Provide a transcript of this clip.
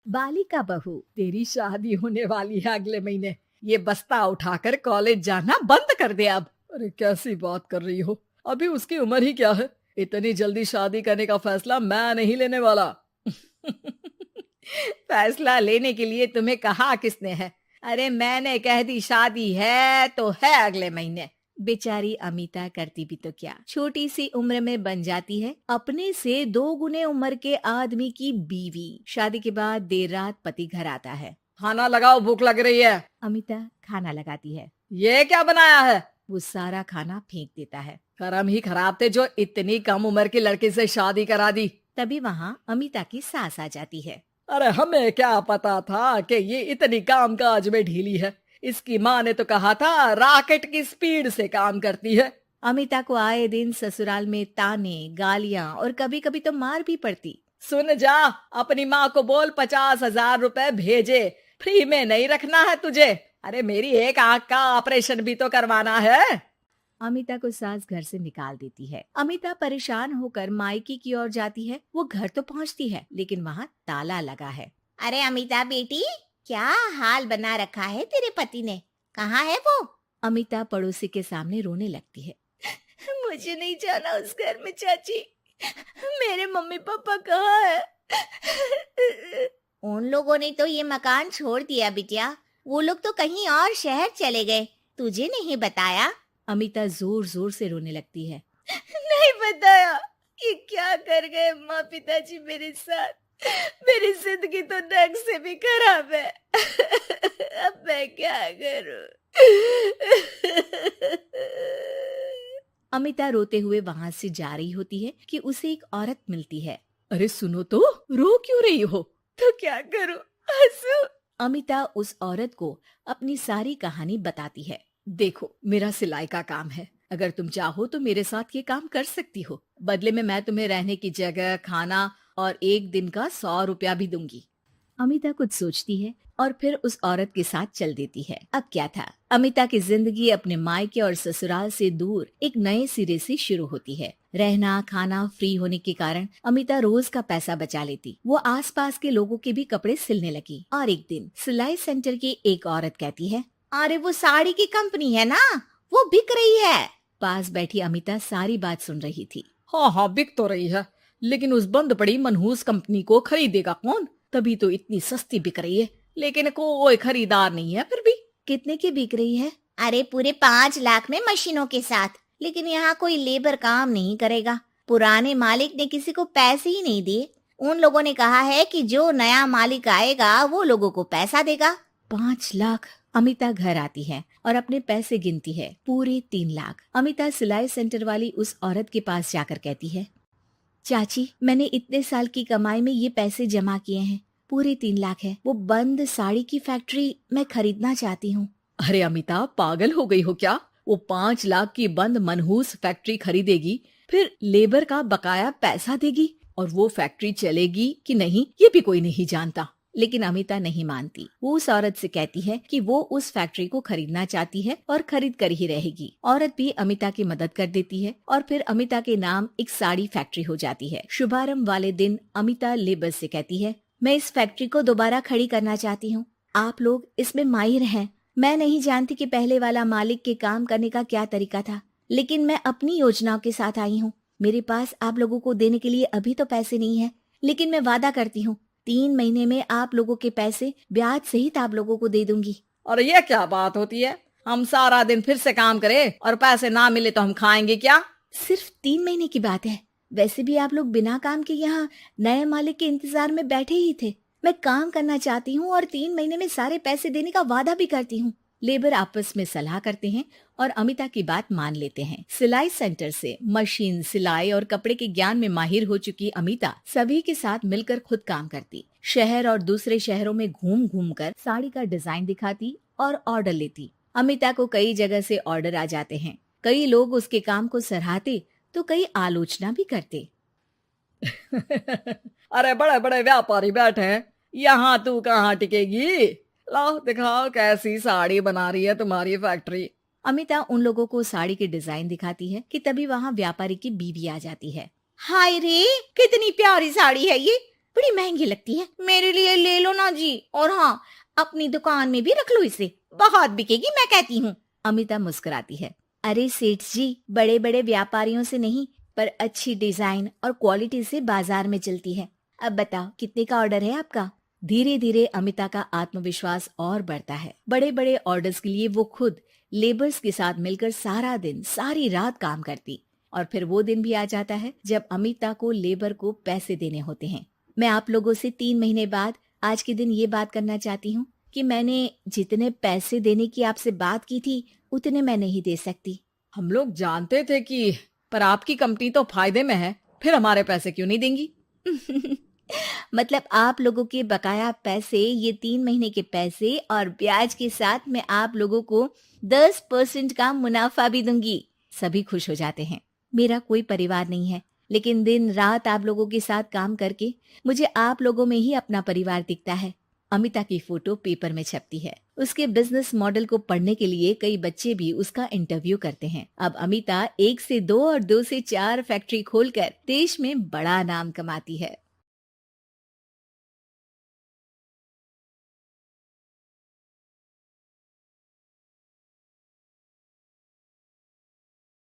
बालिका बहू, तेरी शादी होने वाली है अगले महीने। ये बस्ता उठाकर कॉलेज जाना बंद कर दे अब। अरे कैसी बात कर रही हो, अभी उसकी उम्र ही क्या है। इतनी जल्दी शादी करने का फैसला मैं नहीं लेने वाला। फैसला लेने के लिए तुम्हें कहा किसने है? अरे मैंने कह दी शादी है तो है अगले महीने। बेचारी अमिता करती भी तो क्या, छोटी सी उम्र में बन जाती है अपने से 2 गुने उम्र के आदमी की बीवी। शादी के बाद देर रात पति घर आता है। खाना लगाओ, भूख लग रही है। अमिता खाना लगाती है। ये क्या बनाया है? वो सारा खाना फेंक देता है। कर्म ही खराब थे जो इतनी कम उम्र के लड़के से शादी करा दी। तभी वहाँ अमिता की सास आ जाती है। अरे हमें क्या पता था कि ये इतनी कामकाज में ढीली है। इसकी माँ ने तो कहा था रॉकेट की स्पीड से काम करती है। अमिता को आए दिन ससुराल में ताने, गालियां और कभी कभी तो मार भी पड़ती। सुन जा, अपनी माँ को बोल 50,000 रुपए भेजे, फ्री में नहीं रखना है तुझे। अरे मेरी एक आंख का ऑपरेशन भी तो करवाना है। अमिता को सास घर से निकाल देती है। अमिता परेशान होकर मायके की ओर जाती है। वो घर तो पहुंचती है लेकिन वहाँ ताला लगा है। अरे अमिता बेटी, क्या हाल बना रखा है तेरे पति ने? कहाँ है वो? अमिता पड़ोसी के सामने रोने लगती है। मुझे नहीं जाना उस घर में चाची। मेरे मम्मी पापा कहाँ है? उन लोगों ने तो ये मकान छोड़ दिया बिटिया। वो लोग तो कहीं और शहर चले गए। तुझे नहीं बताया? अमिता जोर जोर से रोने लगती है। नहीं बताया? ये क्या कर गए माँ पिताजी मेरे साथ? मेरी जिंदगी तो ढंग से भी खराब है। अब मैं क्या करूं? अमिता रोते हुए वहाँ से जा रही होती है कि उसे एक औरत मिलती है। अरे सुनो तो, रो क्यों रही हो? तो क्या करूं? हंसू? अमिता उस औरत को अपनी सारी कहानी बताती है। देखो, मेरा सिलाई का काम है। अगर तुम चाहो तो मेरे साथ ये काम कर सकती हो। बदले में मैं तुम्हें रहने की जगह, खाना और 1 दिन का 100 रुपया भी दूंगी। अमिता कुछ सोचती है और फिर उस औरत के साथ चल देती है। अब क्या था, अमिता की जिंदगी अपने मायके और ससुराल से दूर एक नए सिरे से शुरू होती है। रहना खाना फ्री होने के कारण अमिता रोज का पैसा बचा लेती। वो आसपास के लोगों के भी कपड़े सिलने लगी। और एक दिन सिलाई सेंटर की एक औरत कहती है, अरे वो साड़ी की कंपनी है ना, वो बिक रही है। पास बैठी अमिता सारी बात सुन रही थी। हाँ हाँ, बिक तो रही है, लेकिन उस बंद पड़ी मनहूस कंपनी को खरीदेगा कौन? तभी तो इतनी सस्ती बिक रही है, लेकिन कोई खरीदार नहीं है। फिर भी कितने की बिक रही है? अरे पूरे 5 लाख में मशीनों के साथ। लेकिन यहाँ कोई लेबर काम नहीं करेगा। पुराने मालिक ने किसी को पैसे ही नहीं दिए। उन लोगों ने कहा है कि जो नया मालिक आएगा वो लोगों को पैसा देगा। 5 लाख। अमिता घर आती है और अपने पैसे गिनती है। पूरे 3 लाख। अमिता सिलाई सेंटर वाली उस औरत के पास जाकर कहती है, चाची, मैंने इतने साल की कमाई में ये पैसे जमा किए हैं। पूरे 3 लाख है। वो बंद साड़ी की फैक्ट्री मैं खरीदना चाहती हूँ। अरे अमिता, पागल हो गई हो क्या? वो 5 लाख की बंद मनहूस फैक्ट्री खरीदेगी, फिर लेबर का बकाया पैसा देगी, और वो फैक्ट्री चलेगी कि नहीं ये भी कोई नहीं जानता। लेकिन अमिता नहीं मानती। वो उस औरत से कहती है कि वो उस फैक्ट्री को खरीदना चाहती है और खरीद कर ही रहेगी। औरत भी अमिता की मदद कर देती है और फिर अमिता के नाम एक साड़ी फैक्ट्री हो जाती है। शुभारंभ वाले दिन अमिता लेबर से कहती है, मैं इस फैक्ट्री को दोबारा खड़ी करना चाहती हूँ। आप लोग इसमें माहिर हैं। मैं नहीं जानती कि पहले वाला मालिक के काम करने का क्या तरीका था, लेकिन मैं अपनी योजनाओं के साथ आई हूँ। मेरे पास आप लोगों को देने के लिए अभी तो पैसे नहीं है, लेकिन मैं वादा करती हूँ 3 महीने में आप लोगों के पैसे ब्याज सहित आप लोगों को दे दूंगी। और ये क्या बात होती है? हम सारा दिन फिर से काम करें और पैसे ना मिले तो हम खाएंगे क्या? सिर्फ 3 महीने की बात है। वैसे भी आप लोग बिना काम के यहाँ नए मालिक के इंतजार में बैठे ही थे। मैं काम करना चाहती हूँ और 3 महीने में सारे पैसे देने का वादा भी करती हूँ। लेबर आपस में सलाह करते हैं और अमिता की बात मान लेते हैं। सिलाई सेंटर से मशीन, सिलाई और कपड़े के ज्ञान में माहिर हो चुकी अमिता सभी के साथ मिलकर खुद काम करती। शहर और दूसरे शहरों में घूम घूम कर साड़ी का डिजाइन दिखाती और ऑर्डर लेती। अमिता को कई जगह से ऑर्डर आ जाते हैं। कई लोग उसके काम को सराहते तो कई आलोचना भी करते। अरे बड़े बड़े व्यापारी बैठे हैं, यहाँ तू कहाँ टिकेगी? लाओ दिखाओ कैसी साड़ी बना रही है तुम्हारी फैक्ट्री। अमिता उन लोगों को साड़ी के डिजाइन दिखाती है कि तभी वहाँ व्यापारी की बीवी आ जाती है। हाय रे, कितनी प्यारी साड़ी है ये। बड़ी महंगी लगती है, मेरे लिए ले लो ना जी। और हाँ, अपनी दुकान में भी रख लो इसे, बहुत बिकेगी मैं कहती हूँ। अमिता मुस्कुराती है। अरे सेठ जी, बड़े बड़े व्यापारियों से नहीं, पर अच्छी डिजाइन और क्वालिटी से बाजार में चलती है। अब बताओ कितने का ऑर्डर है आपका? धीरे धीरे अमिता का आत्मविश्वास और बढ़ता है। बड़े बड़े ऑर्डर्स के लिए वो खुद लेबर्स के साथ मिलकर सारा दिन सारी रात काम करती। और फिर वो दिन भी आ जाता है जब अमिता को लेबर को पैसे देने होते हैं। मैं आप लोगों से 3 महीने बाद आज के दिन ये बात करना चाहती हूँ कि मैंने जितने पैसे देने की आपसे बात की थी उतने मैं नहीं दे सकती। हम लोग जानते थे कि पर आपकी कंपनी तो फायदे में है, फिर हमारे पैसे क्यों नहीं देंगी? मतलब आप लोगों के बकाया पैसे, ये 3 महीने के पैसे और ब्याज के साथ मैं आप लोगों को 10% का मुनाफा भी दूंगी। सभी खुश हो जाते हैं। मेरा कोई परिवार नहीं है, लेकिन दिन रात आप लोगों के साथ काम करके मुझे आप लोगों में ही अपना परिवार दिखता है। अमिता की फोटो पेपर में छपती है। उसके बिजनेस मॉडल को पढ़ने के लिए कई बच्चे भी उसका इंटरव्यू करते हैं। अब अमिता 1 से 2 और 2 से 4 फैक्ट्री खोलकर देश में बड़ा नाम कमाती है।